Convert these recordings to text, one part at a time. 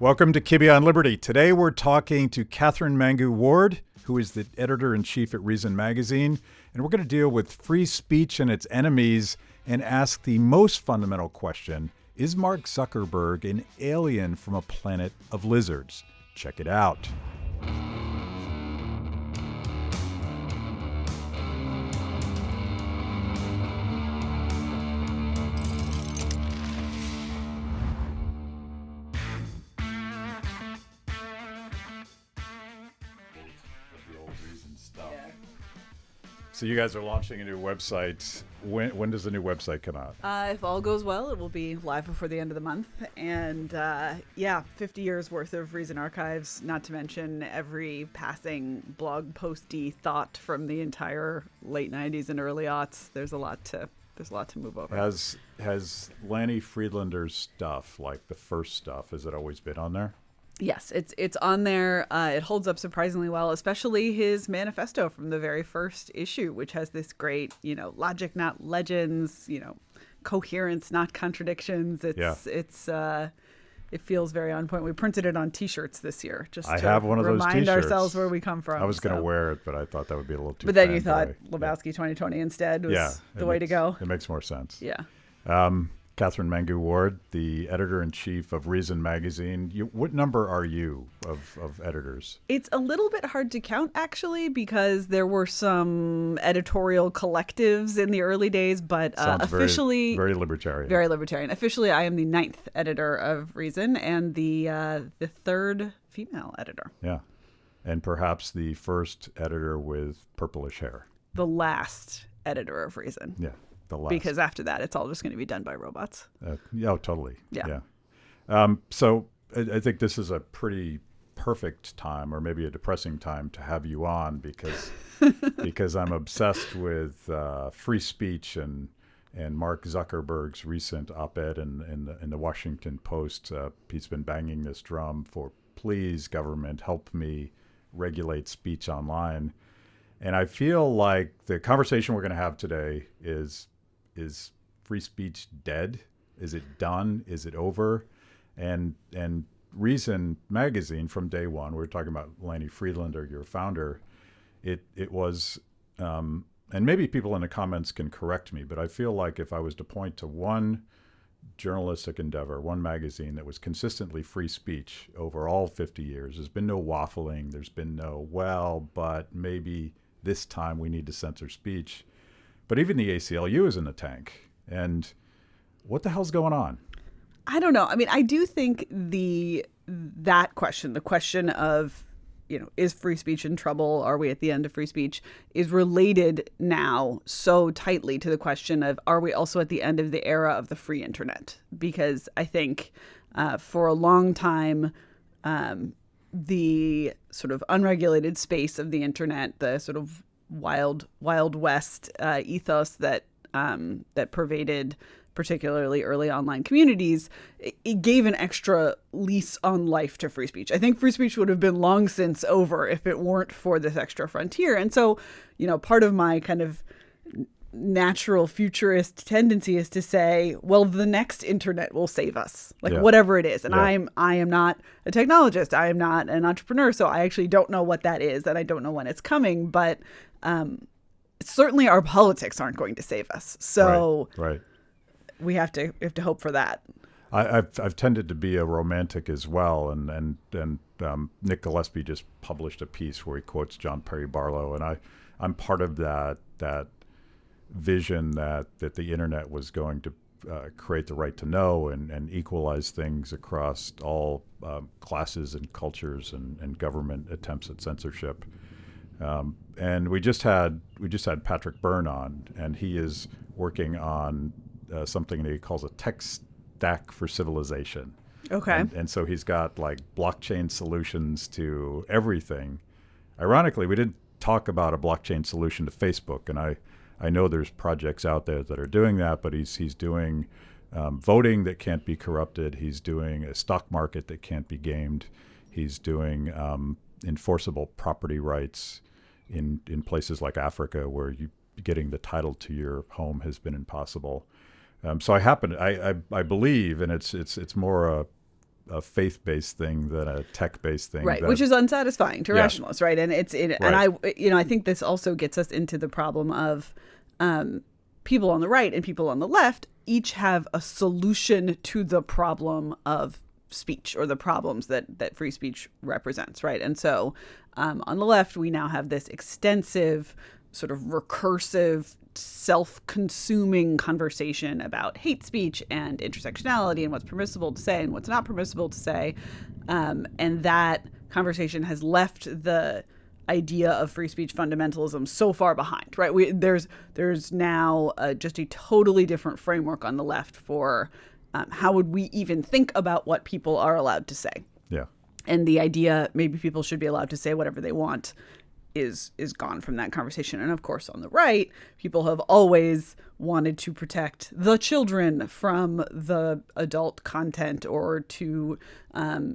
Welcome to Kibbe on Liberty. Today we're talking to Katherine Mangu-Ward, who is the editor-in-chief at Reason Magazine, and we're going to deal with free speech and its enemies and ask the most fundamental question: is Mark Zuckerberg an alien from a planet of lizards? Check it out. So you guys are launching a new website. When does the new website come out? If all goes well, it will be live before the end of the month. And 50 years worth of Reason archives, not to mention every passing blog posty thought from the entire late 90s and early aughts. There's a lot to move over. Has Lanny Friedlander's stuff, like the first stuff, has it always been on there? Yes, it's on there. It holds up surprisingly well, especially his manifesto from the very first issue, which has this great, logic, not legends, coherence, not contradictions. It feels very on point. We printed it on T-shirts this year, just to have one of those remind T-shirts. Ourselves where we come from. I was going to wear it, but I thought that would be a little too. But then you thought Lebowski 2020 instead was the way to go. It makes more sense. Yeah. Katherine Mangu-Ward, the editor-in-chief of Reason Magazine. What number are you of editors? It's a little bit hard to count, actually, because there were some editorial collectives in the early days, but officially... Very libertarian. Very libertarian. Officially, I am the 9th editor of Reason and the 3rd female editor. Yeah. And perhaps the first editor with purplish hair. The last editor of Reason. Yeah. Because after that, it's all just going to be done by robots. Totally. Yeah. So I think this is a pretty perfect time, or maybe a depressing time, to have you on because I'm obsessed with free speech and Mark Zuckerberg's recent op-ed in the Washington Post. He's been banging this drum for, please, government, help me regulate speech online. And I feel like the conversation we're going to have today is free speech dead? Is it done? Is it over? And Reason Magazine, from day one, we were talking about Lanny Friedlander, your founder. It was, and maybe people in the comments can correct me, but I feel like if I was to point to one journalistic endeavor, one magazine that was consistently free speech over all 50 years, there's been no waffling, there's been no, but maybe this time we need to censor speech. But even the ACLU is in the tank. And what the hell's going on? I don't know. I mean, I do think that question, the question of, is free speech in trouble? Are we at the end of free speech? Is related now so tightly to the question of, are we also at the end of the era of the free internet? Because I think for a long time, the sort of unregulated space of the internet, the sort of wild west ethos that pervaded particularly early online communities, it gave an extra lease on life to free speech. I think free speech would have been long since over if it weren't for this extra frontier. And so, part of my kind of natural futurist tendency is to say, well, the next internet will save us, whatever it is. And I am not a technologist. I am not an entrepreneur. So I actually don't know what that is, and I don't know when it's coming. But certainly our politics aren't going to save us. So right. We have to hope for that. I've tended to be a romantic as well, and Nick Gillespie just published a piece where he quotes John Perry Barlow, and I'm part of that vision that the internet was going to create the right to know and equalize things across all classes and cultures and government attempts at censorship. And we just had Patrick Byrne on, and he is working on something that he calls a tech stack for civilization. Okay. And so he's got like blockchain solutions to everything. Ironically, we didn't talk about a blockchain solution to Facebook, and I know there's projects out there that are doing that, but he's doing voting that can't be corrupted. He's doing a stock market that can't be gamed. He's doing enforceable property rights in places like Africa where getting the title to your home has been impossible. So I believe, and it's more a faith-based thing than a tech-based thing. Right, which is unsatisfying to rationalists, right? And and I think this also gets us into the problem of people on the right and people on the left each have a solution to the problem of speech or the problems that free speech represents, right? And so on the left, we now have this extensive sort of recursive, self-consuming conversation about hate speech and intersectionality and what's permissible to say and what's not permissible to say. And that conversation has left the idea of free speech fundamentalism so far behind, right? There's now just a totally different framework on the left for how would we even think about what people are allowed to say. Yeah. And the idea maybe people should be allowed to say whatever they want is gone from that conversation. And of course, on the right, people have always wanted to protect the children from the adult content or to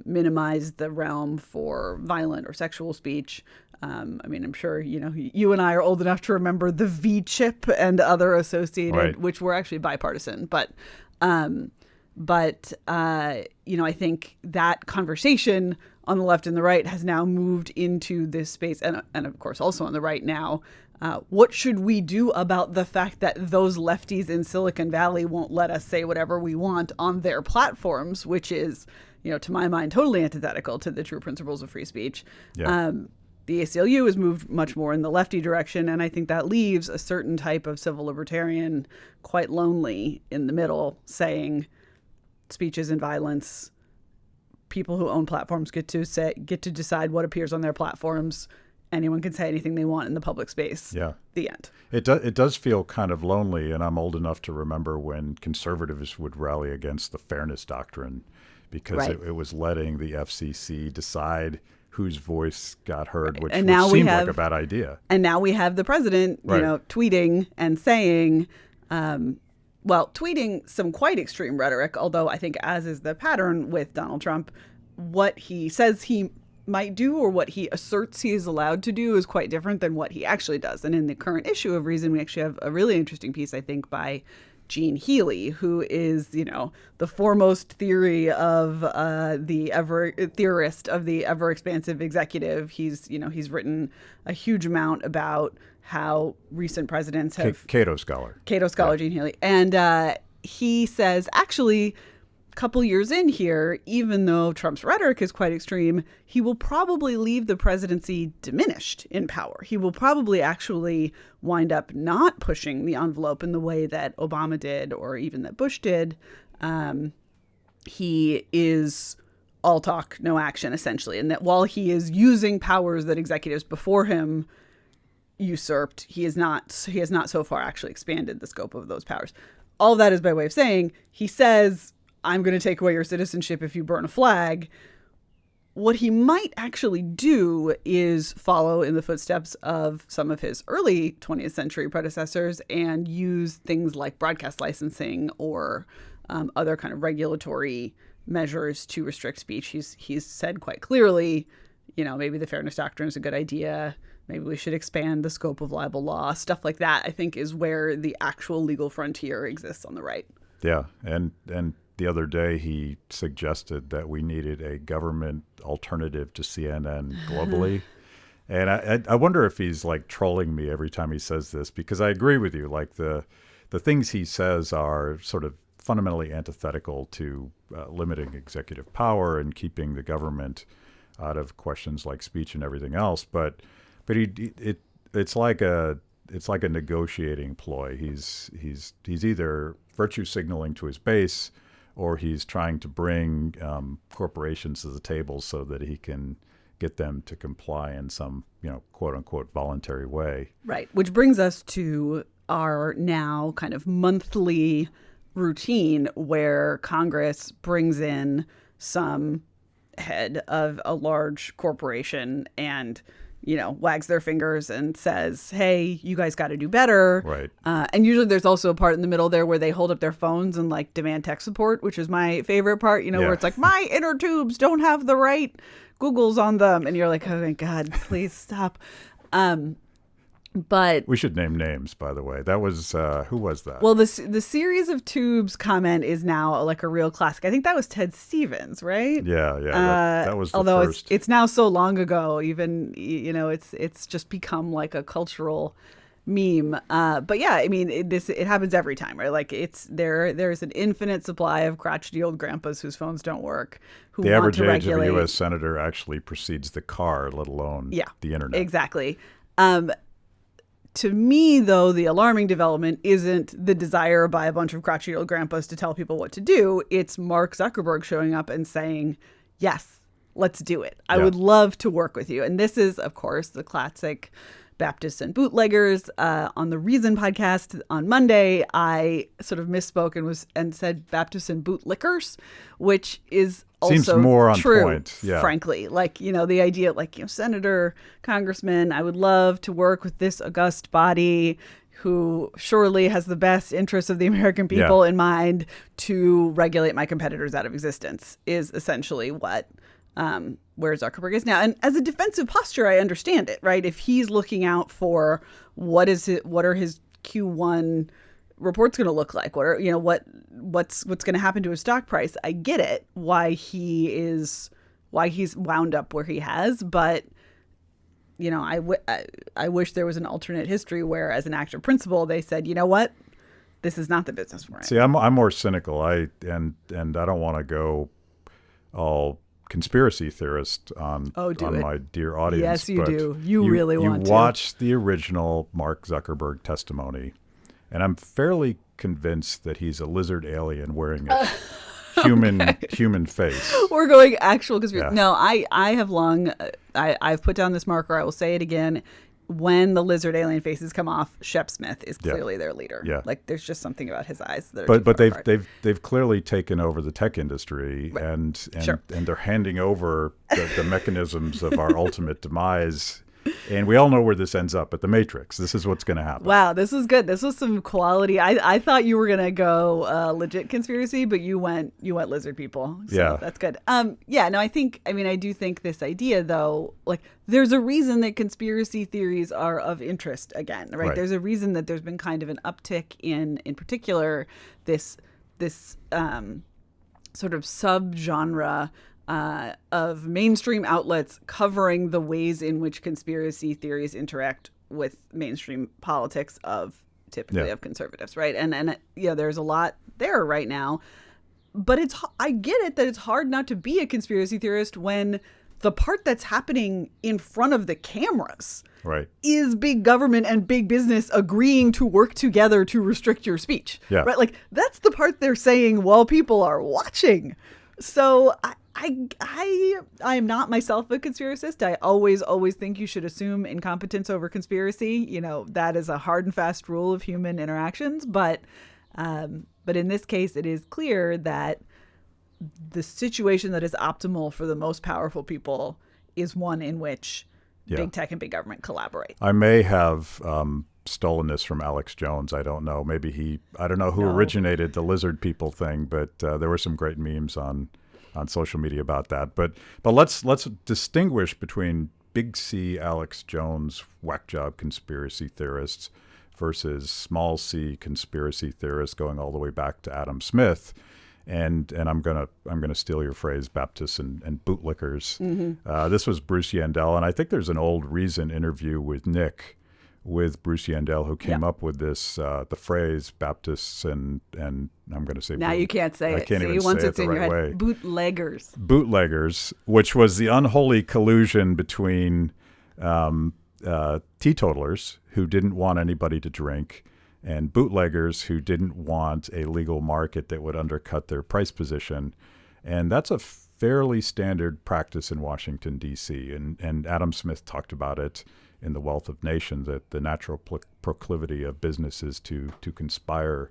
minimize the realm for violent or sexual speech. I mean, I'm sure, you and I are old enough to remember the V-chip and other associated, right, which were actually bipartisan. But I think that conversation on the left and the right has now moved into this space. And of course, also on the right now, what should we do about the fact that those lefties in Silicon Valley won't let us say whatever we want on their platforms, which is, to my mind, totally antithetical to the true principles of free speech. Yeah. The ACLU has moved much more in the lefty direction, and I think that leaves a certain type of civil libertarian quite lonely in the middle, saying speech isn't violence. People who own platforms get to decide what appears on their platforms. Anyone can say anything they want in the public space. Yeah. The end. It does feel kind of lonely, and I'm old enough to remember when conservatives would rally against the fairness doctrine because right, it was letting the FCC decide whose voice got heard, which and now seemed like a bad idea. And now we have the president, right, tweeting and saying, tweeting some quite extreme rhetoric, although I think, as is the pattern with Donald Trump, what he says he might do or what he asserts he is allowed to do is quite different than what he actually does. And in the current issue of Reason, we actually have a really interesting piece, I think, by Gene Healy, who is, the foremost theory of theorist of the ever expansive executive. He's written a huge amount about how recent presidents have Cato scholar, yeah, Gene Healy, and he says actually, a couple years in here, even though Trump's rhetoric is quite extreme, he will probably leave the presidency diminished in power. He will probably actually wind up not pushing the envelope in the way that Obama did or even that Bush did. He is all talk, no action, essentially. And that while he is using powers that executives before him usurped, he has not so far actually expanded the scope of those powers. All of that is by way of saying, he says, I'm going to take away your citizenship if you burn a flag. What he might actually do is follow in the footsteps of some of his early 20th century predecessors and use things like broadcast licensing or other kind of regulatory measures to restrict speech. He's said quite clearly, maybe the fairness doctrine is a good idea. Maybe we should expand the scope of libel law. Stuff like that, I think, is where the actual legal frontier exists on the right. Yeah, and the other day he suggested that we needed a government alternative to CNN globally. And I wonder if he's like trolling me every time he says this, because I agree with you. Like the things he says are sort of fundamentally antithetical to limiting executive power and keeping the government out of questions like speech and everything else. But it's like a negotiating ploy. He's either virtue signaling to his base, or he's trying to bring corporations to the table so that he can get them to comply in some, quote unquote, voluntary way. Right. Which brings us to our now kind of monthly routine where Congress brings in some head of a large corporation and, wags their fingers and says, hey, you guys got to do better. Right. And usually there's also a part in the middle there where they hold up their phones and like demand tech support, which is my favorite part, where it's like, my inner tubes don't have the right Googles on them. And you're like, oh my God, please stop. But we should name names, by the way. That was who was that? well, the series of tubes comment is now like a real classic. I think that was Ted Stevens, right? Yeah, that was the although first. it's now so long ago, even it's just become like a cultural meme. But yeah, I mean, it happens every time, right? Like there's an infinite supply of crotchety old grandpas whose phones don't work. Who The want average to age regulate. of a U.S. senator actually precedes the car, let alone the internet. Exactly. To me, though, the alarming development isn't the desire by a bunch of crotchety old grandpas to tell people what to do. It's Mark Zuckerberg showing up and saying, yes, let's do it. I would love to work with you. And this is, of course, the classic Baptists and bootleggers. On the Reason podcast on Monday, I sort of misspoke and said Baptists and bootlickers, which is also seems more on true, point. frankly. Like, the idea, like, senator, congressman, I would love to work with this august body who surely has the best interests of the American people in mind to regulate my competitors out of existence is essentially where Zuckerberg is now. And as a defensive posture, I understand it, right? If he's looking out for what are his Q1 report's going to look like, what's going to happen to his stock price, I get it, why he's wound up where he has. But I wish there was an alternate history where, as an actor principal, they said, you know what, this is not the business we're in. See, I'm more cynical. I don't want to go all conspiracy theorist on my dear audience. Yes, you do. You really want to. You watch the original Mark Zuckerberg testimony, and I'm fairly convinced that he's a lizard alien wearing a human face. We're going actual conspiracy. Yeah. No, I have long, I've put down this marker. I will say it again. When the lizard alien faces come off, Shep Smith is clearly their leader. Yeah. Like, there's just something about his eyes that are but they've clearly taken over the tech industry, right. and Sure. they're handing over the mechanisms of our ultimate demise. And we all know where this ends up at the Matrix. This is what's going to happen. Wow, this was good. This was some quality. I thought you were going to go legit conspiracy, but you went lizard people. So that's good. I do think this idea, though, like, there's a reason that conspiracy theories are of interest again, right? There's a reason that there's been kind of an uptick in particular, this sort of subgenre of mainstream outlets covering the ways in which conspiracy theories interact with mainstream politics of conservatives, right? And there's a lot there right now, but I get it that it's hard not to be a conspiracy theorist when the part that's happening in front of the cameras is big government and big business agreeing to work together to restrict your speech, right? Like, that's the part they're saying while people are watching. So I am not myself a conspiracist. I always think you should assume incompetence over conspiracy. That is a hard and fast rule of human interactions. But in this case, it is clear that the situation that is optimal for the most powerful people is one in which big tech and big government collaborate. I may have stolen this from Alex Jones. I don't know. Maybe I don't know who originated the lizard people thing, but there were some great memes on social media about that. But let's distinguish between big C Alex Jones whack job conspiracy theorists versus small c conspiracy theorists going all the way back to Adam Smith. And I'm gonna steal your phrase, Baptists and bootlickers. Mm-hmm. This was Bruce Yandell, and I think there's an old Reason interview with Nick, with Bruce Yandell, who came up with this the phrase Baptists and I'm going to say now you can't say it. I can't even say it the right way. Bootleggers, which was the unholy collusion between teetotalers who didn't want anybody to drink and bootleggers who didn't want a legal market that would undercut their price position. And that's a fairly standard practice in Washington, D.C. And Adam Smith talked about it in The Wealth of Nations, that the natural proclivity of businesses to conspire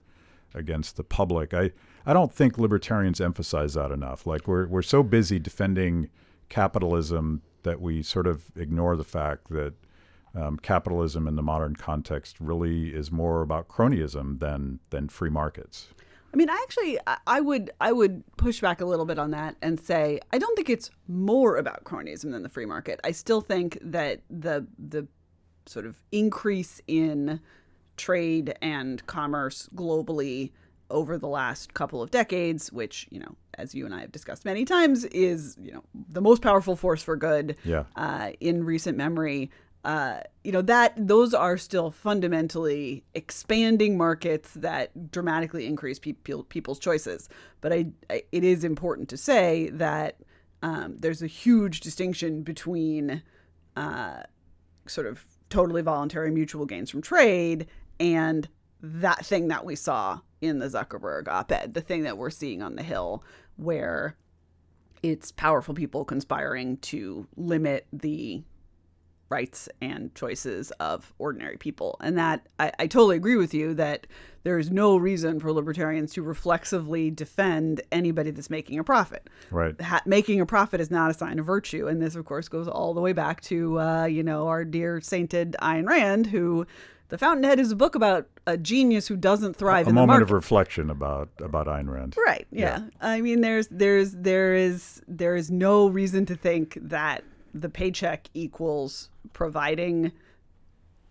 against the public. I don't think libertarians emphasize that enough. Like, we're so busy defending capitalism that we sort of ignore the fact that capitalism in the modern context really is more about cronyism than free markets. I mean, I would push back a little bit on that and say I don't think it's more about cronyism than the free market. I still think that the sort of increase in trade and commerce globally over the last couple of decades, which, as you and I have discussed many times, is, the most powerful force for good in recent memory. That those are still fundamentally expanding markets that dramatically increase people's choices. But it is important to say that there's a huge distinction between sort of totally voluntary mutual gains from trade and that thing that we saw in the Zuckerberg op-ed, the thing that we're seeing on the Hill, where it's powerful people conspiring to limit the rights and choices of ordinary people. And that I totally agree with you that there is no reason for libertarians to reflexively defend anybody that's making a profit. Right. Making a profit is not a sign of virtue. And this, of course, goes all the way back to, our dear sainted Ayn Rand, who The Fountainhead is a book about a genius who doesn't thrive in the market. A moment of reflection about Ayn Rand. Right. Yeah. I mean, there is no reason to think that the paycheck equals providing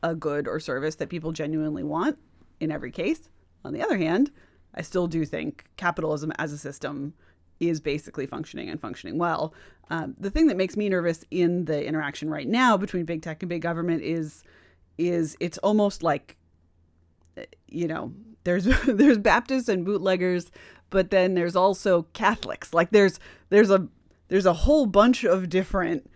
a good or service that people genuinely want in every case. On the other hand, I still do think capitalism as a system is basically functioning and functioning well. The thing that makes me nervous in the interaction right now between big tech and big government is it's almost like, there's Baptists and bootleggers, but then there's also Catholics. Like there's a whole bunch of different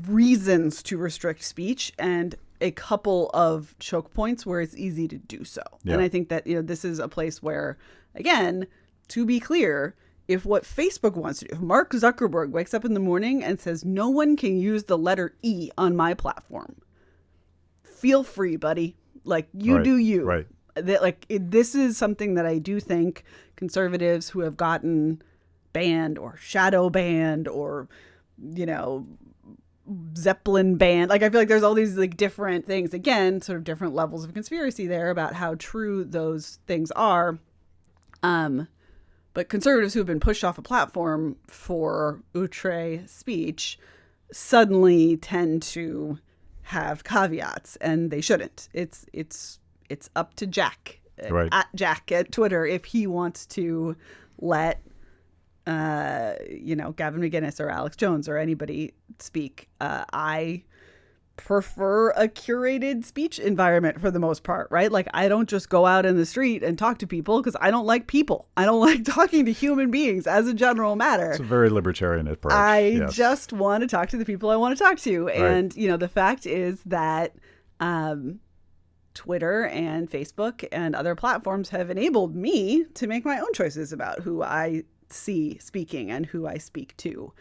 reasons to restrict speech and a couple of choke points where it's easy to do so. Yeah. And I think that, this is a place where, again, to be clear, if what Facebook wants to do, if Mark Zuckerberg wakes up in the morning and says, no one can use the letter E on my platform, feel free, buddy. Like, you do you. Right. This is something that I do think conservatives who have gotten banned or shadow banned or, Zeppelin banned. Like, I feel like there's all these different things, again, sort of different levels of conspiracy there about how true those things are. But conservatives who have been pushed off a platform for outre speech suddenly tend to have caveats, and they shouldn't. It's up to Jack, at Jack at Twitter, if he wants to let Gavin McInnes or Alex Jones or anybody speak. I prefer a curated speech environment for the most part, right? Like, I don't just go out in the street and talk to people because I don't like people. I don't like talking to human beings as a general matter. It's a very libertarian approach. I just want to talk to the people I want to talk to. Right. And, the fact is that Twitter and Facebook and other platforms have enabled me to make my own choices about who I see speaking and who I speak to.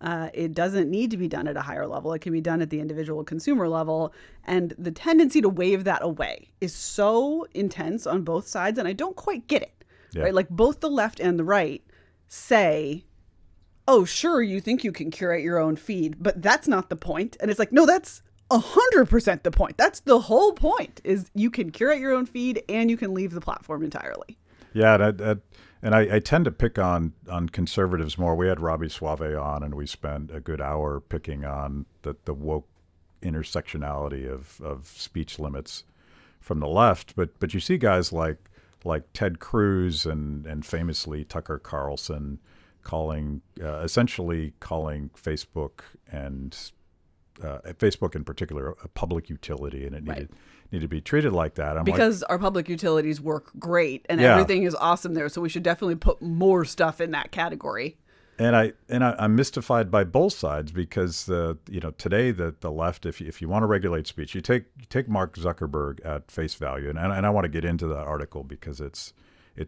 It doesn't need to be done at a higher level. It can be done at the individual consumer level. And the tendency to wave that away is so intense on both sides. And I don't quite get it, right? Like, both the left and the right say, oh, sure, you think you can curate your own feed, but that's not the point. And it's like, no, that's 100% the point. That's the whole point, is you can curate your own feed and you can leave the platform entirely. Yeah, and I tend to pick on conservatives more. We had Robbie Suave on, and we spent a good hour picking on the woke intersectionality of speech limits from the left. But you see guys like Ted Cruz and famously Tucker Carlson essentially calling Facebook and Facebook in particular a public utility, and it need to be treated like that. Because our public utilities work great and everything is awesome there, so we should definitely put more stuff in that category. And I'm mystified by both sides, because today the left, if you want to regulate speech, you take Mark Zuckerberg at face value, and I want to get into that article because it's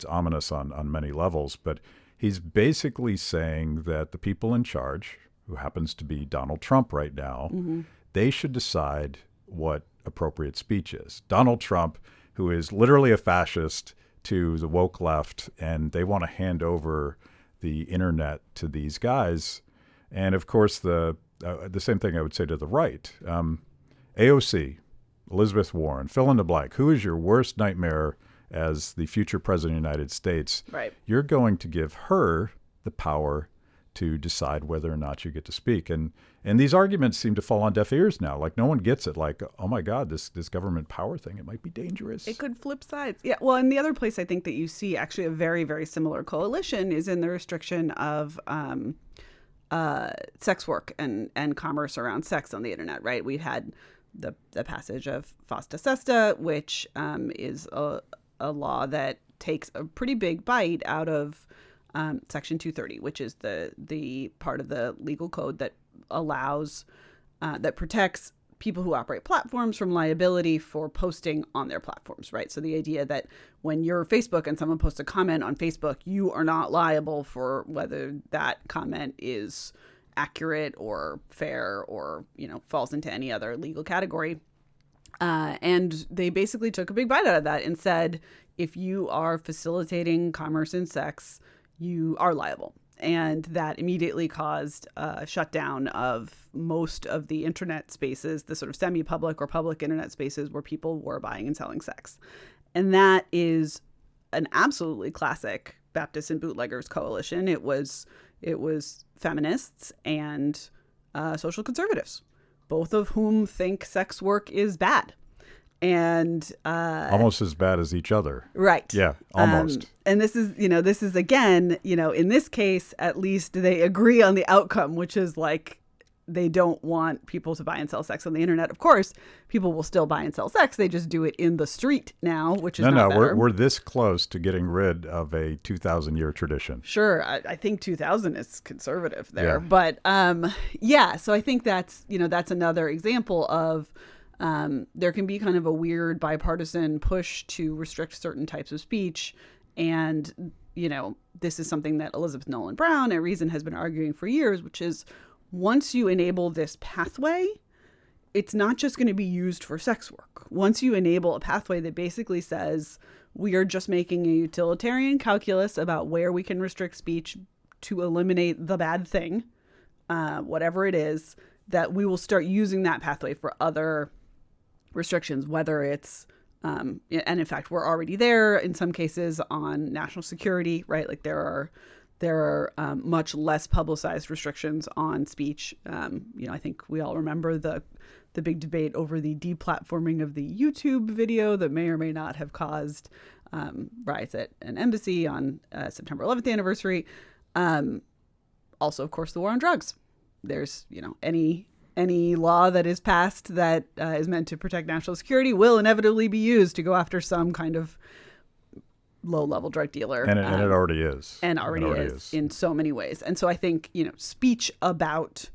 ominous on many levels, but he's basically saying that the people in charge, who happens to be Donald Trump right now, they should decide what appropriate speech is. Donald Trump, who is literally a fascist to the woke left, and they want to hand over the internet to these guys. And of course, the same thing I would say to the right. AOC, Elizabeth Warren, fill in the blank. Who is your worst nightmare as the future president of the United States? Right. You're going to give her the power to decide whether or not you get to speak. And these arguments seem to fall on deaf ears now. Like no one gets it. Like, oh my God, this government power thing, it might be dangerous. It could flip sides. Yeah. Well, and the other place I think that you see actually a very, very similar coalition is in the restriction of sex work and commerce around sex on the internet, right? We had the passage of FOSTA SESTA, which is a law that takes a pretty big bite out of Section 230, which is the part of the legal code that allows, that protects people who operate platforms from liability for posting on their platforms, right? So the idea that when you're Facebook and someone posts a comment on Facebook, you are not liable for whether that comment is accurate or fair or, falls into any other legal category. And they basically took a big bite out of that and said, if you are facilitating commerce in sex, you are liable. And that immediately caused a shutdown of most of the internet spaces, the sort of semi-public or public internet spaces where people were buying and selling sex. And that is an absolutely classic Baptist and bootleggers coalition. It was feminists and social conservatives, both of whom think sex work is bad. And almost as bad as each other. Right. Yeah, almost. And this is again, in this case, at least they agree on the outcome, which is like they don't want people to buy and sell sex on the internet. Of course, people will still buy and sell sex. They just do it in the street now, which is not better. We're this close to getting rid of a 2,000-year tradition. Sure. I think 2000 is conservative there. Yeah. But so I think that's another example of there can be kind of a weird bipartisan push to restrict certain types of speech. And, this is something that Elizabeth Nolan Brown at Reason has been arguing for years, which is once you enable this pathway, it's not just going to be used for sex work. Once you enable a pathway that basically says we are just making a utilitarian calculus about where we can restrict speech to eliminate the bad thing, whatever it is, that we will start using that pathway for other restrictions, whether it's, and in fact, we're already there in some cases on national security, right? Like there are much less publicized restrictions on speech. I think we all remember the big debate over the deplatforming of the YouTube video that may or may not have caused riots at an embassy on September 11th anniversary. Also, of course, the war on drugs. There's, any law that is passed that is meant to protect national security will inevitably be used to go after some kind of low-level drug dealer. And it already is. And already is in so many ways. And so I think, speech about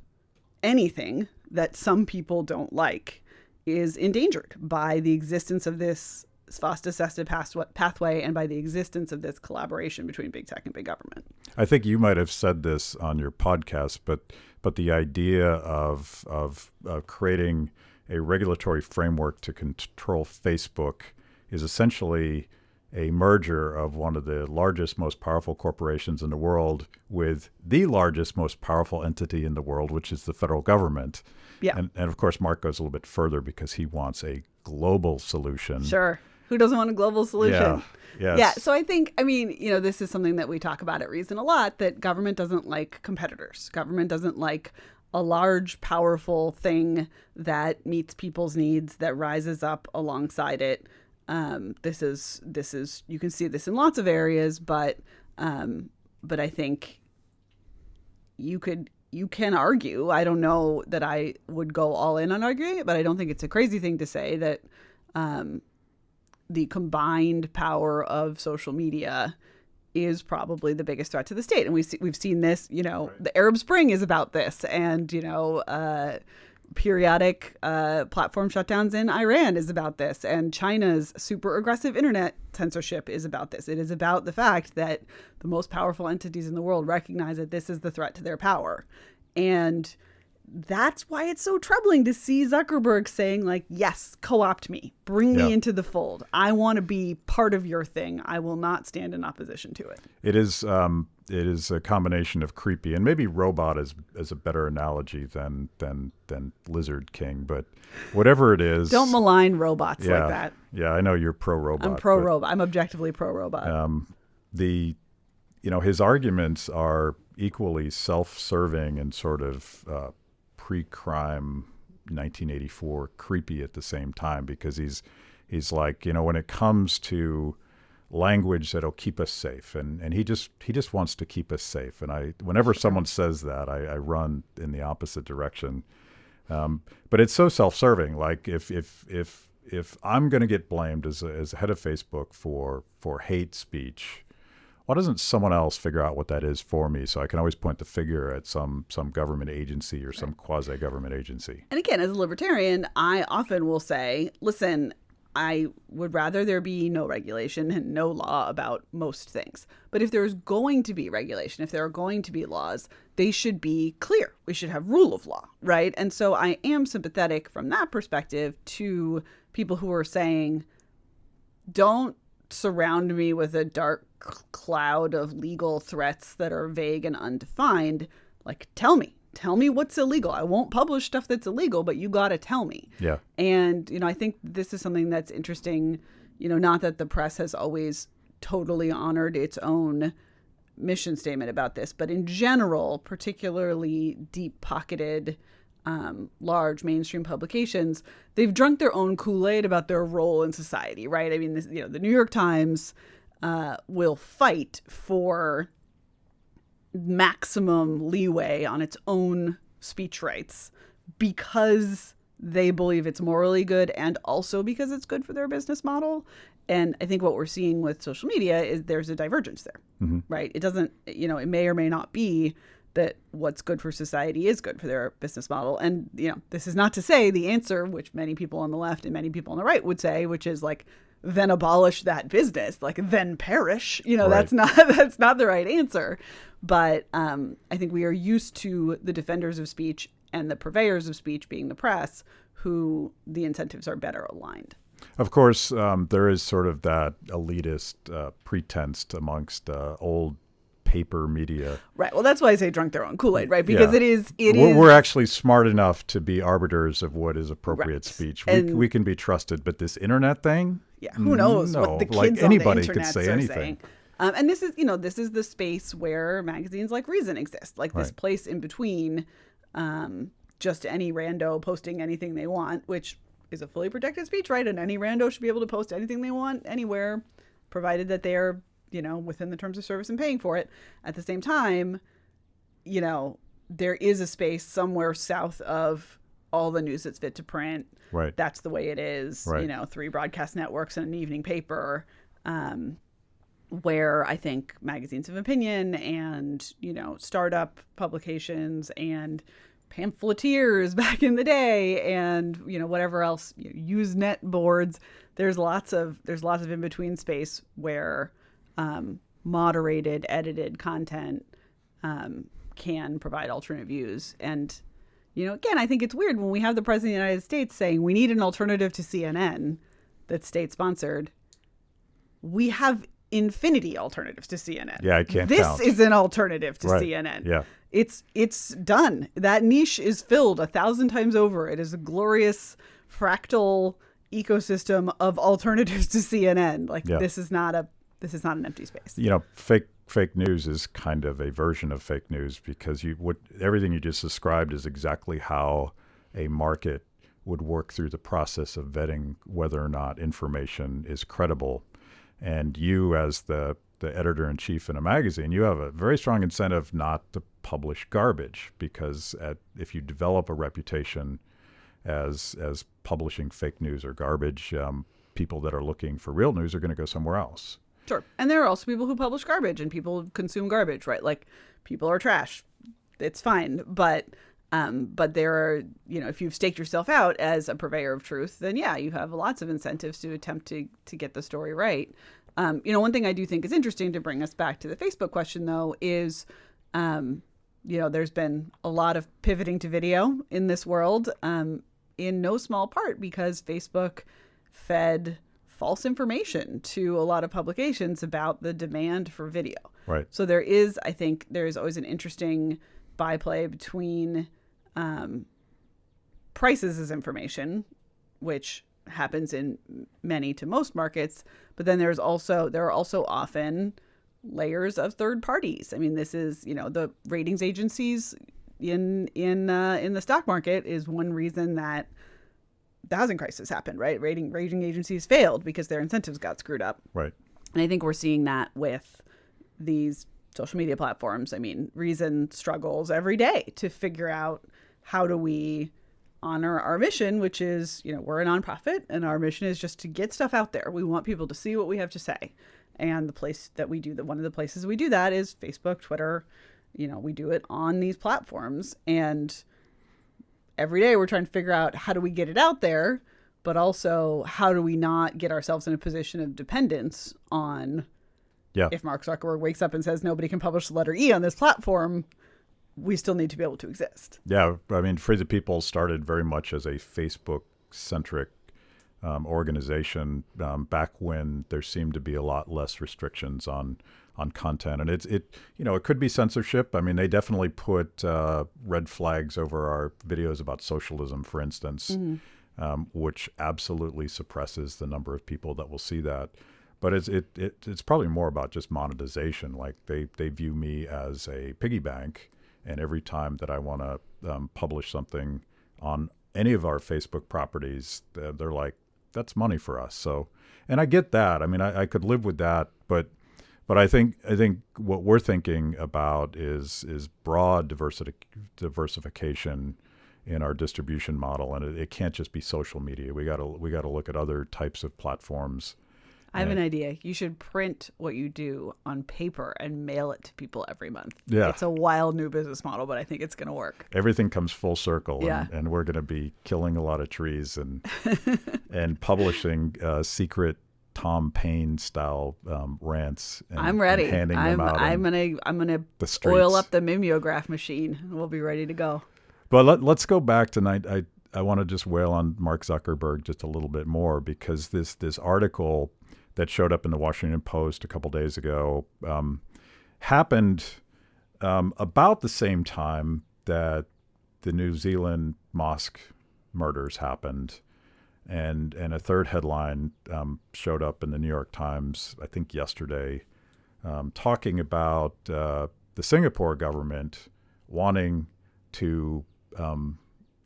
anything that some people don't like is endangered by the existence of this FOSTA SESTA pathway and by the existence of this collaboration between big tech and big government. I think you might have said this on your podcast, but the idea of creating a regulatory framework to control Facebook is essentially a merger of one of the largest, most powerful corporations in the world with the largest, most powerful entity in the world, which is the federal government. Yeah. And of course, Mark goes a little bit further because he wants a global solution. Sure. Who doesn't want a global solution? Yeah. Yes. Yeah. So I think, this is something that we talk about at Reason a lot, that government doesn't like competitors. Government doesn't like a large, powerful thing that meets people's needs, that rises up alongside it. This is you can see this in lots of areas, but I think you can argue. I don't know that I would go all in on arguing it, but I don't think it's a crazy thing to say that the combined power of social media is probably the biggest threat to the state. And we've seen this, Right. The Arab Spring is about this, and, periodic platform shutdowns in Iran is about this, and China's super aggressive internet censorship is about this. It is about the fact that the most powerful entities in the world recognize that this is the threat to their power. And that's why it's so troubling to see Zuckerberg saying, like, yes, co-opt me, bring me into the fold. I want to be part of your thing. I will not stand in opposition to it. It is a combination of creepy, and maybe robot is a better analogy than Lizard King, but whatever it is. Don't malign robots like that. Yeah, I know you're pro-robot. I'm pro-robot. I'm objectively pro-robot. His arguments are, equally self-serving and sort of pre-crime 1984 creepy at the same time, because he's like, when it comes to language that'll keep us safe, and he just wants to keep us safe. And whenever someone says that, I run in the opposite direction. But it's so self-serving. Like if I'm going to get blamed as head of Facebook for hate speech, why doesn't someone else figure out what that is for me, so I can always point the finger at some government agency or some quasi-government agency? And again, as a libertarian, I often will say, listen, I would rather there be no regulation and no law about most things. But if there's going to be regulation, if there are going to be laws, they should be clear. We should have rule of law, right? And so I am sympathetic from that perspective to people who are saying, don't surround me with a dark cloud of legal threats that are vague and undefined. Like, tell me what's illegal. I won't publish stuff that's illegal, but you got to tell me. Yeah. And, I think this is something that's interesting, not that the press has always totally honored its own mission statement about this, but in general, particularly deep-pocketed, large mainstream publications, they've drunk their own Kool-Aid about their role in society, right? I mean, the New York Times will fight for maximum leeway on its own speech rights because they believe it's morally good and also because it's good for their business model. And I think what we're seeing with social media is there's a divergence there, right? It doesn't, it may or may not be that what's good for society is good for their business model. And, this is not to say the answer, which many people on the left and many people on the right would say, which is like, then abolish that business, like then perish. Right. That's not the right answer. But I think we are used to the defenders of speech and the purveyors of speech being the press, who the incentives are better aligned. Of course, there is sort of that elitist pretense amongst old paper media. Right. Well, that's why I say drunk their own Kool-Aid, right? Because we're actually smart enough to be arbiters of what is appropriate right. speech. We can be trusted, but this internet thing? Yeah, who knows what the kids like anybody on the could say are anything. Saying. And this is the space where magazines like Reason exist, like this place in between just any rando posting anything they want, which is a fully protected speech, right? And any rando should be able to post anything they want anywhere, provided that they're, within the terms of service and paying for it. At the same time, there is a space somewhere south of all the news that's fit to print. Right. That's the way it is. Right. 3 broadcast networks and an evening paper, where I think magazines of opinion and, startup publications and pamphleteers back in the day and, whatever else, Usenet boards, there's lots of in-between space where moderated, edited content can provide alternate views. And, again, I think it's weird when we have the president of the United States saying we need an alternative to CNN that's state-sponsored. We have infinity alternatives to CNN. Yeah, I can't count. This is an alternative to CNN. Yeah. It's done. That niche is filled 1,000 times over. It is a glorious fractal ecosystem of alternatives to CNN. This is not an empty space. Fake news is kind of a version of fake news, because everything you just described is exactly how a market would work through the process of vetting whether or not information is credible. And you, as the editor-in-chief in a magazine, you have a very strong incentive not to publish garbage, because if you develop a reputation as publishing fake news or garbage, people that are looking for real news are going to go somewhere else. Sure. And there are also people who publish garbage and people who consume garbage, right? Like, people are trash. It's fine. But there are, if you've staked yourself out as a purveyor of truth, then yeah, you have lots of incentives to attempt to get the story right. One thing I do think is interesting, to bring us back to the Facebook question, though, is, there's been a lot of pivoting to video in this world, in no small part because Facebook fed false information to a lot of publications about the demand for video. Right. So I think there is always an interesting byplay between prices as information, which happens in many to most markets, but then there are also often layers of third parties. I mean, this is, the ratings agencies in the stock market is one reason that the housing crisis happened, right? Rating agencies failed because their incentives got screwed up. Right. And I think we're seeing that with these social media platforms. I mean, Reason struggles every day to figure out how do we honor our mission, which is, we're a nonprofit and our mission is just to get stuff out there. We want people to see what we have to say. And the place that we do that, one of the places we do that is Facebook, Twitter. We do it on these platforms. And every day we're trying to figure out how do we get it out there, but also how do we not get ourselves in a position of dependence on, if Mark Zuckerberg wakes up and says nobody can publish the letter E on this platform, we still need to be able to exist. Yeah. I mean, Free the People started very much as a Facebook-centric organization back when there seemed to be a lot less restrictions on content. And it could be censorship. I mean, they definitely put red flags over our videos about socialism, for instance, which absolutely suppresses the number of people that will see that. But it's probably more about just monetization. Like they view me as a piggy bank, and every time that I want to publish something on any of our Facebook properties, they're like, that's money for us. So, and I get that. I mean, I could live with that, but I think what we're thinking about is broad diversification in our distribution model, and it can't just be social media. We got to look at other types of platforms. I have an idea. You should print what you do on paper and mail it to people every month. Yeah. It's a wild new business model, but I think it's going to work. Everything comes full circle, Yeah. and we're going to be killing a lot of trees and publishing secret Tom Paine style rants. And, I'm ready. And handing them out. I'm gonna oil up the mimeograph machine, and we'll be ready to go. But let's go back tonight. I want to just wail on Mark Zuckerberg just a little bit more, because this article that showed up in the Washington Post a couple days ago happened about the same time that the New Zealand mosque murders happened. And a third headline showed up in the New York Times, I think yesterday, talking about the Singapore government wanting to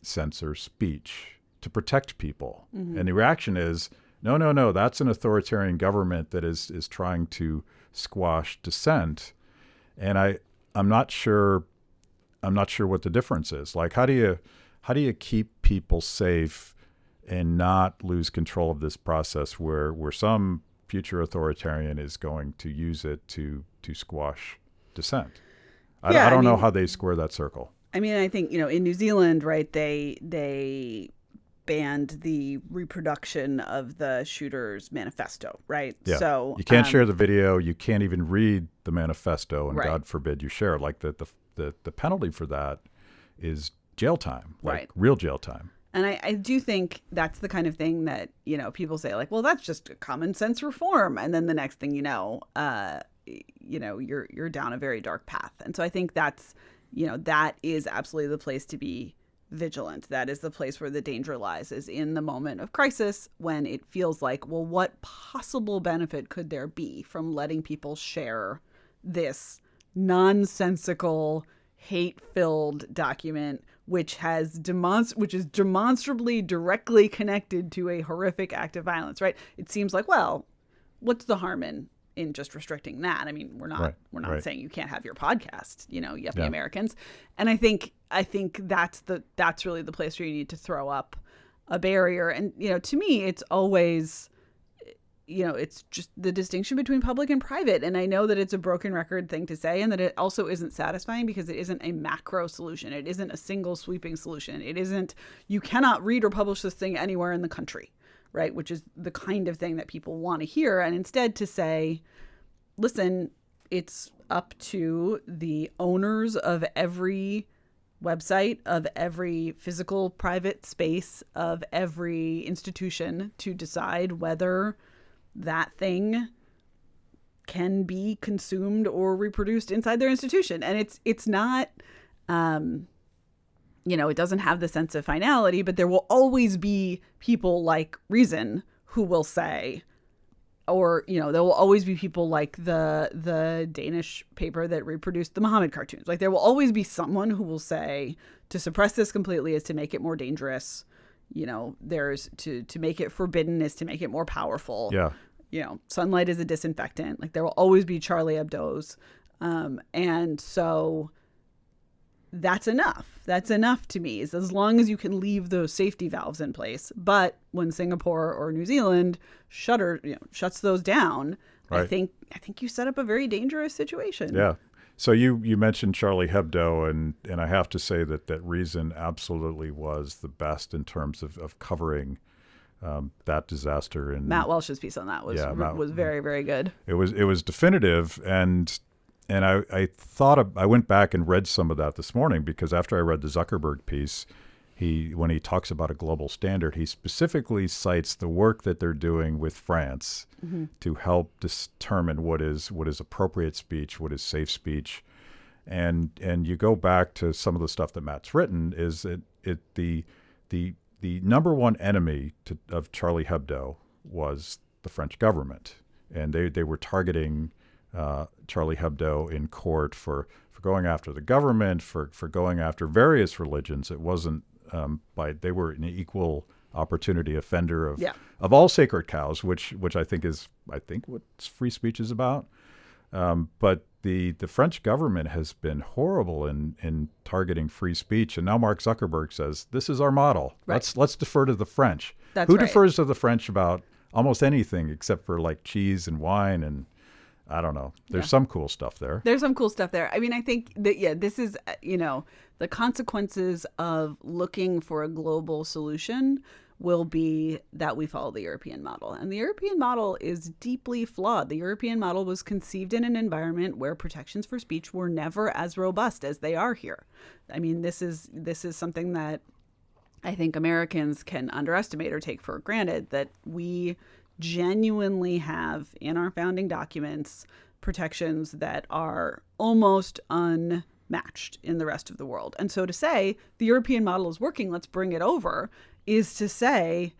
censor speech to protect people. Mm-hmm. And the reaction is, no, that's an authoritarian government that is trying to squash dissent. And I'm not sure what the difference is. Like, how do you keep people safe and not lose control of this process where some future authoritarian is going to use it to squash dissent? I don't know how they square that circle. I mean, I think, in New Zealand, right, they banned the reproduction of the shooter's manifesto, right? Yeah. So you can't share the video. You can't even read the manifesto, and right. God forbid you share it. Like the penalty for that is jail time, like right. real jail time. And I do think that's the kind of thing that, people say, like, well, that's just a common sense reform. And then the next thing you're down a very dark path. And so I think that's, that is absolutely the place to be vigilant. That is the place where the danger lies, is in the moment of crisis, when it feels like, well, what possible benefit could there be from letting people share this nonsensical, hate-filled document, which is demonstrably directly connected to a horrific act of violence, right? It seems like, well, what's the harm in just restricting that? I mean, we're not right. saying you can't have your podcast, yuppie Americans. And I think that's really the place where you need to throw up a barrier. And, to me, it's always, it's just the distinction between public and private. And I know that it's a broken record thing to say, and that it also isn't satisfying, because it isn't a macro solution. It isn't a single sweeping solution. It isn't, you cannot read or publish this thing anywhere in the country, right? Which is the kind of thing that people want to hear. And instead to say, listen, it's up to the owners of every website, of every physical private space, of every institution to decide whether that thing can be consumed or reproduced inside their institution. And it's not, it doesn't have the sense of finality, but there will always be people like Reason who will say, or there will always be people like the Danish paper that reproduced the Muhammad cartoons. Like there will always be someone who will say to suppress this completely is to make it more dangerous. There's to make it forbidden is to make it more powerful. Yeah. Sunlight is a disinfectant. Like there will always be Charlie Hebdo's. And so that's enough. That's enough to me, is as long as you can leave those safety valves in place. But when Singapore or New Zealand shuts those down, right. I think you set up a very dangerous situation. Yeah. So you mentioned Charlie Hebdo, and I have to say that Reason absolutely was the best in terms of covering that disaster. And Matt Welsh's piece on that was very, very good. It was definitive, and I thought I went back and read some of that this morning, because after I read the Zuckerberg piece, when he talks about a global standard, he specifically cites the work that they're doing with France to help determine what is appropriate speech, what is safe speech, and you go back to some of the stuff that Matt's written. Is the number one enemy of Charlie Hebdo was the French government, and they were targeting Charlie Hebdo in court for going after the government, for going after various religions. It wasn't they were an equal opportunity offender of all sacred cows, which I think what free speech is about. But the French government has been horrible in targeting free speech, and now Mark Zuckerberg says this is our model. Right. Let's defer to the French. Who defers to the French about almost anything except for like cheese and wine, and I don't know. There's some cool stuff there. There's some cool stuff there. I mean, I think that, this is, the consequences of looking for a global solution will be that we follow the European model. And the European model is deeply flawed. The European model was conceived in an environment where protections for speech were never as robust as they are here. I mean, this is something that I think Americans can underestimate or take for granted, that we genuinely have in our founding documents protections that are almost unmatched in the rest of the world. And so to say the European model is working, let's bring it over, is to say,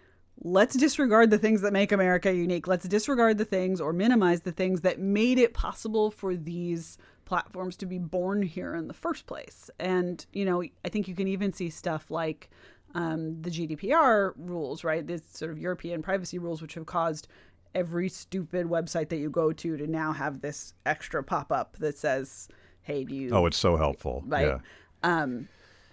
let's disregard the things that make America unique. Let's disregard the things or minimize the things that made it possible for these platforms to be born here in the first place. And, I think you can even see stuff like the GDPR rules, right? This sort of European privacy rules, which have caused every stupid website that you go to now have this extra pop-up that says, hey, do you... Oh, it's so helpful. Right. Yeah.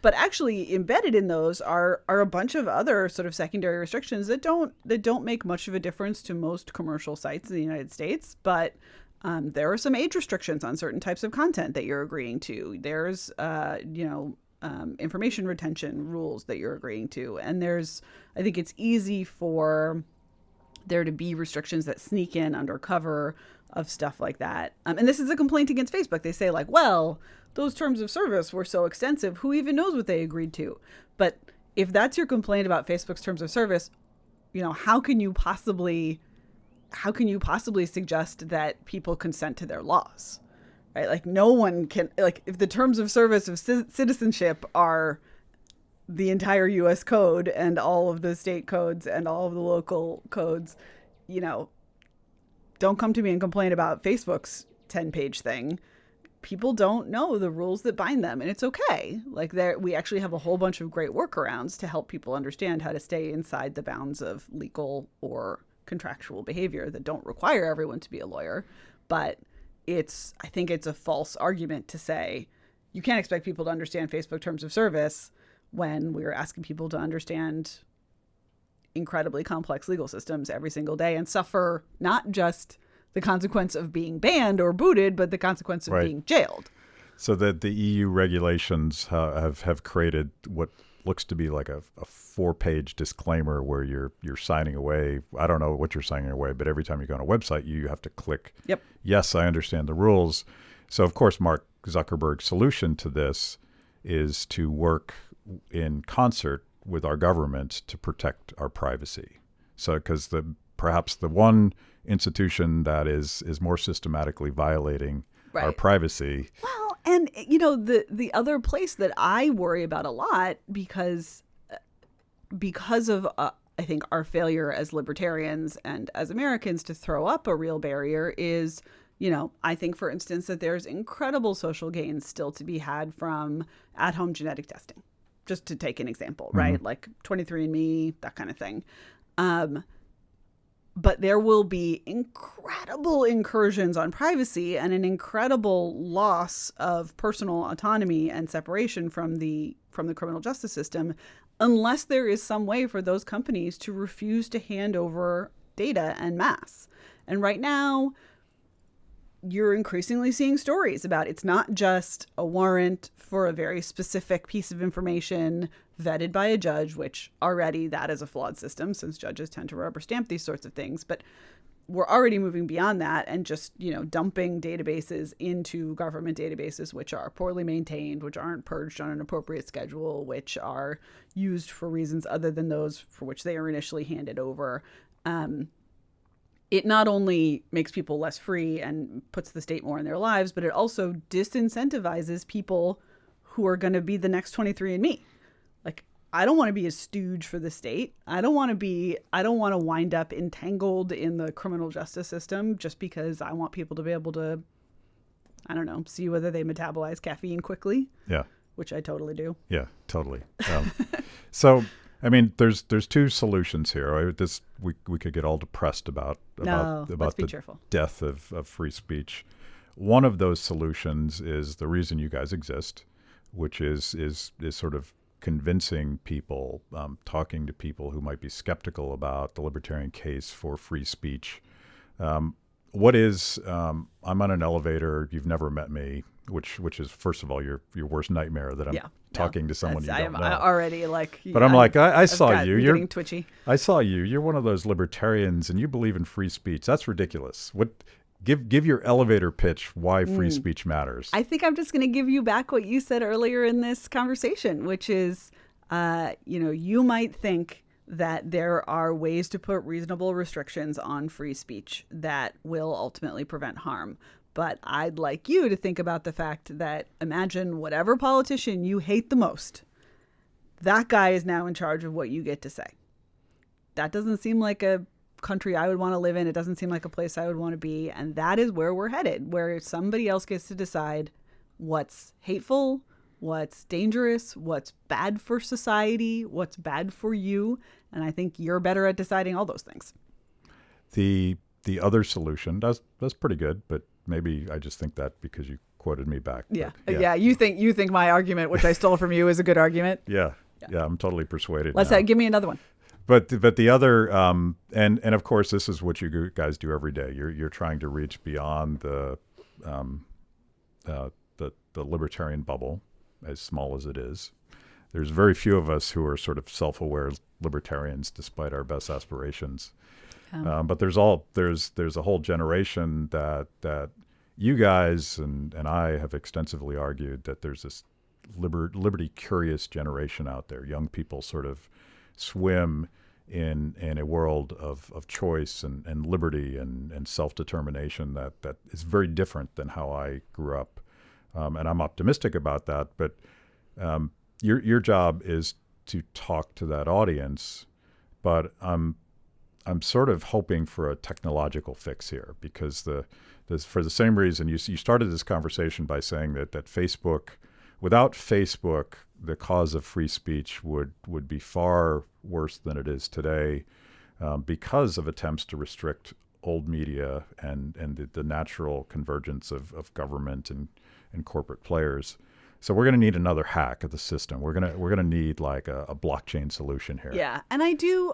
But actually embedded in those are a bunch of other sort of secondary restrictions that don't make much of a difference to most commercial sites in the United States. But there are some age restrictions on certain types of content that you're agreeing to. There's, information retention rules that you're agreeing to. And I think it's easy for there to be restrictions that sneak in under cover of stuff like that. And this is a complaint against Facebook. They say those terms of service were so extensive, who even knows what they agreed to? But if that's your complaint about Facebook's terms of service, how can you possibly suggest that people consent to their laws? Right? Like no one can, if the terms of service of citizenship are the entire U.S. code and all of the state codes and all of the local codes, don't come to me and complain about Facebook's 10-page thing. People don't know the rules that bind them, and it's okay. We actually have a whole bunch of great workarounds to help people understand how to stay inside the bounds of legal or contractual behavior that don't require everyone to be a lawyer. But I think it's a false argument to say you can't expect people to understand Facebook terms of service when we're asking people to understand incredibly complex legal systems every single day and suffer not just the consequence of being banned or booted, but the consequence of being jailed. So that the EU regulations have created what looks to be like a 4-page disclaimer where you're signing away. I don't know what you're signing away, but every time you go on a website, you have to click, yep, yes, I understand the rules. So, of course, Mark Zuckerberg's solution to this is to work in concert with our government to protect our privacy. So, because perhaps the one institution that is more systematically violating our privacy. Well, and the other place that I worry about a lot because of I think our failure as libertarians and as Americans to throw up a real barrier is, I think, for instance, that there's incredible social gains still to be had from at-home genetic testing, just to take an example, right? Like 23andMe, that kind of thing. But there will be incredible incursions on privacy and an incredible loss of personal autonomy and separation from the criminal justice system unless there is some way for those companies to refuse to hand over data en masse. And right now, you're increasingly seeing stories about it's not just a warrant for a very specific piece of information vetted by a judge, which already that is a flawed system since judges tend to rubber stamp these sorts of things. But we're already moving beyond that and just, dumping databases into government databases, which are poorly maintained, which aren't purged on an appropriate schedule, which are used for reasons other than those for which they are initially handed over. It not only makes people less free and puts the state more in their lives, but it also disincentivizes people who are going to be the next 23andMe. Like, I don't want to be a stooge for the state. I don't want to wind up entangled in the criminal justice system just because I want people to be able to, I don't know, see whether they metabolize caffeine quickly. Yeah. Which I totally do. Yeah, totally. So, I mean, there's two solutions here. We could get all depressed about let's be the cheerful. Death of free speech. One of those solutions is the reason you guys exist, which is sort of convincing people, talking to people who might be skeptical about the libertarian case for free speech. I'm on an elevator. You've never met me, which is, first of all, your worst nightmare that I'm talking to someone you don't know. I already like. But I'm like, I saw you. You're getting twitchy. I saw you. You're one of those libertarians, and you believe in free speech. That's ridiculous. What? Give your elevator pitch why free speech matters. I think I'm just going to give you back what you said earlier in this conversation, which is, you might think that there are ways to put reasonable restrictions on free speech that will ultimately prevent harm. But I'd like you to think about the fact that imagine whatever politician you hate the most, that guy is now in charge of what you get to say. That doesn't seem like a country I would want to live in. It doesn't seem like a place I would want to be. And that is where we're headed, where somebody else gets to decide what's hateful, what's dangerous, what's bad for society, what's bad for you. And I think you're better at deciding all those things. The other solution, that's pretty good, but maybe I just think that because you quoted me back. Yeah. You think my argument, which I stole from you, is a good argument? Yeah, I'm totally persuaded. Give me another one. But the other, and of course, this is what you guys do every day. You're trying to reach beyond the libertarian bubble, as small as it is. There's very few of us who are sort of self-aware libertarians, despite our best aspirations. But there's a whole generation that you guys and I have extensively argued that there's this liberty curious generation out there. Young people sort of swim in a world of choice and liberty and self-determination that is very different than how I grew up. And I'm optimistic about that, but your job is to talk to that audience, but I'm sort of hoping for a technological fix here because for the same reason you started this conversation by saying that Facebook, without Facebook, the cause of free speech would be far worse than it is today because of attempts to restrict old media and the natural convergence of government and corporate players. So we're going to need another hack of the system. We're going to need like a blockchain solution here. Yeah, and I do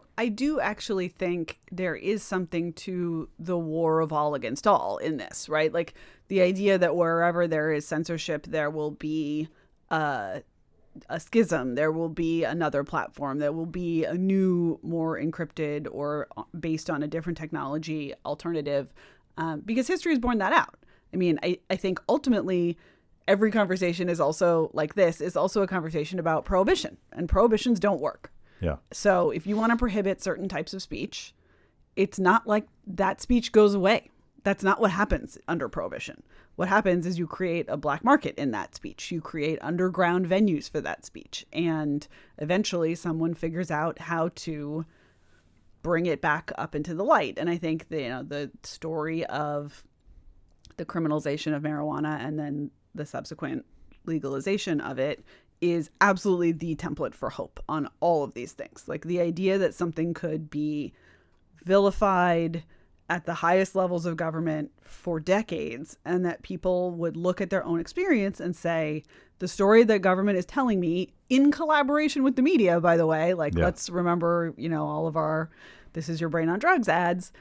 actually think there is something to the war of all against all in this, right? Like the idea that wherever there is censorship, there will be a schism. There will be another platform. There will be a new, more encrypted or based on a different technology alternative, because history has borne that out. I mean, I think ultimately every conversation is also like this is also a conversation about prohibition, and prohibitions don't work. Yeah. So if you want to prohibit certain types of speech, it's not like that speech goes away. That's not what happens under prohibition. What happens is you create a black market in that speech. You create underground venues for that speech. And eventually someone figures out how to bring it back up into the light. And I think the story of the criminalization of marijuana and then the subsequent legalization of it is absolutely the template for hope on all of these things. Like the idea that something could be vilified at the highest levels of government for decades, and that people would look at their own experience and say, the story that government is telling me, in collaboration with the media, by the way, let's remember, all of our "this is your brain on drugs" ads.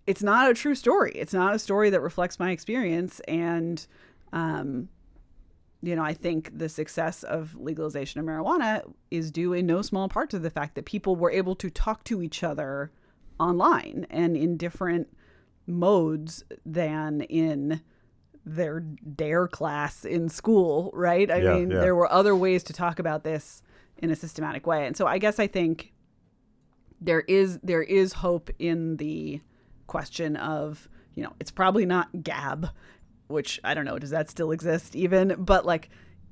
It's not a true story. It's not a story that reflects my experience. And, I think the success of legalization of marijuana is due in no small part to the fact that people were able to talk to each other online and in different modes than in their DARE class in school, right? I mean, there were other ways to talk about this in a systematic way. And so I guess I think there is hope in the question of, it's probably not Gab, which I don't know, does that still exist even? But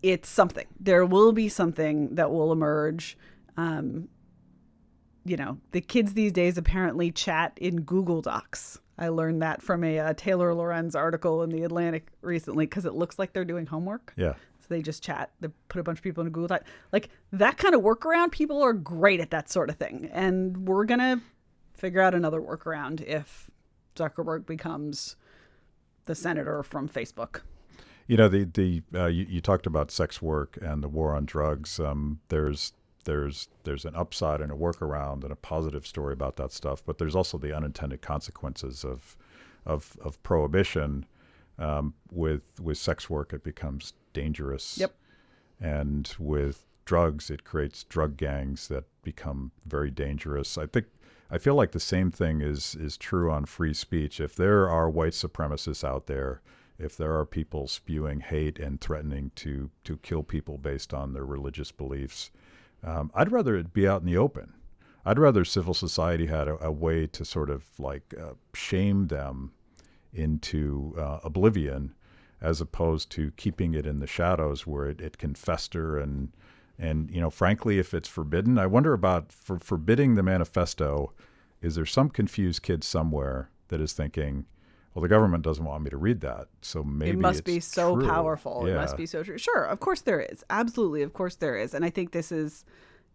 it's something. There will be something that will emerge. The kids these days apparently chat in Google Docs. I learned that from a Taylor Lorenz article in The Atlantic recently because it looks like they're doing homework. Yeah. So they just chat. They put a bunch of people in a Google Doc. That kind of workaround, people are great at that sort of thing. And we're going to figure out another workaround if Zuckerberg becomes the senator from Facebook. You talked about sex work and the war on drugs. There's an upside and a workaround and a positive story about that stuff, but there's also the unintended consequences of prohibition. With sex work, it becomes dangerous. Yep. And with drugs, it creates drug gangs that become very dangerous. I feel like the same thing is true on free speech. If there are white supremacists out there, if there are people spewing hate and threatening to kill people based on their religious beliefs, I'd rather it be out in the open. I'd rather civil society had a way to sort of shame them into oblivion, as opposed to keeping it in the shadows where it can fester. And frankly, if it's forbidden, I wonder about forbidding the manifesto. Is there some confused kid somewhere that is thinking, well, the government doesn't want me to read that, so maybe it must be so true. Powerful. Yeah. It must be so true. Sure, of course there is. Absolutely, of course there is. And I think this is,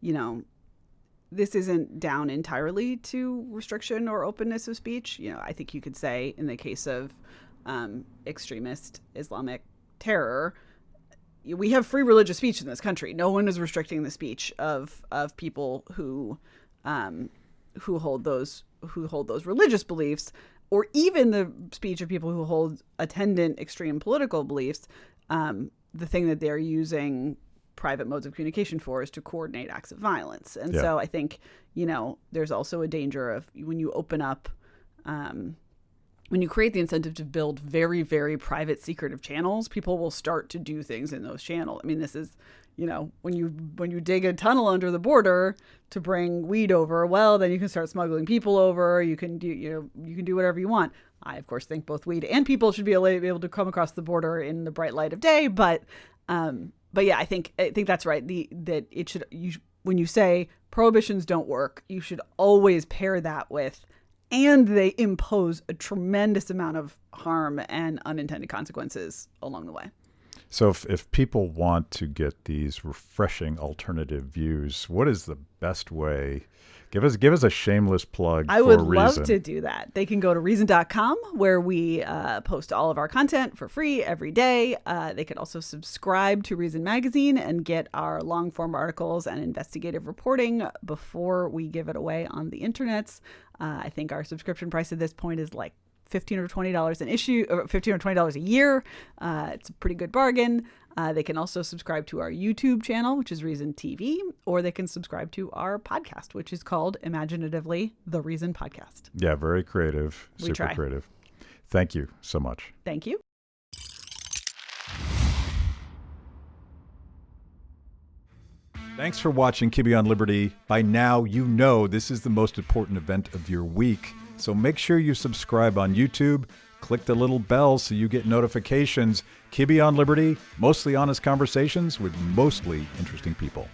this isn't down entirely to restriction or openness of speech. I think you could say in the case of extremist Islamic terror, we have free religious speech in this country. No one is restricting the speech of people who hold those religious beliefs, or even the speech of people who hold attendant extreme political beliefs. The thing that they're using private modes of communication for is to coordinate acts of violence. And so I think, there's also a danger of when you open up, when you create the incentive to build very, very private, secretive channels, people will start to do things in those channels. I mean, this is, when you dig a tunnel under the border to bring weed over, well, then you can start smuggling people over. You can do whatever you want. I, of course, think both weed and people should be able to come across the border in the bright light of day. But yeah, I think that's right. When you say prohibitions don't work, you should always pair that with, and they impose a tremendous amount of harm and unintended consequences along the way. So if people want to get these refreshing alternative views, what is the best way? Give us a shameless plug. I would love to do that. They can go to reason.com, where we post all of our content for free every day. They can also subscribe to Reason Magazine and get our long form articles and investigative reporting before we give it away on the internets. I think our subscription price at this point is like $15 or $20 an issue, or $15 or $20 a year. It's a pretty good bargain. They can also subscribe to our YouTube channel, which is Reason TV, or they can subscribe to our podcast, which is called, imaginatively, The Reason Podcast. Yeah, very creative. Super creative. Thank you so much. Thank you. Thanks for watching Kibbe on Liberty. By now, you know this is the most important event of your week. So make sure you subscribe on YouTube. Click the little bell so you get notifications. Kibbe on Liberty, mostly honest conversations with mostly interesting people.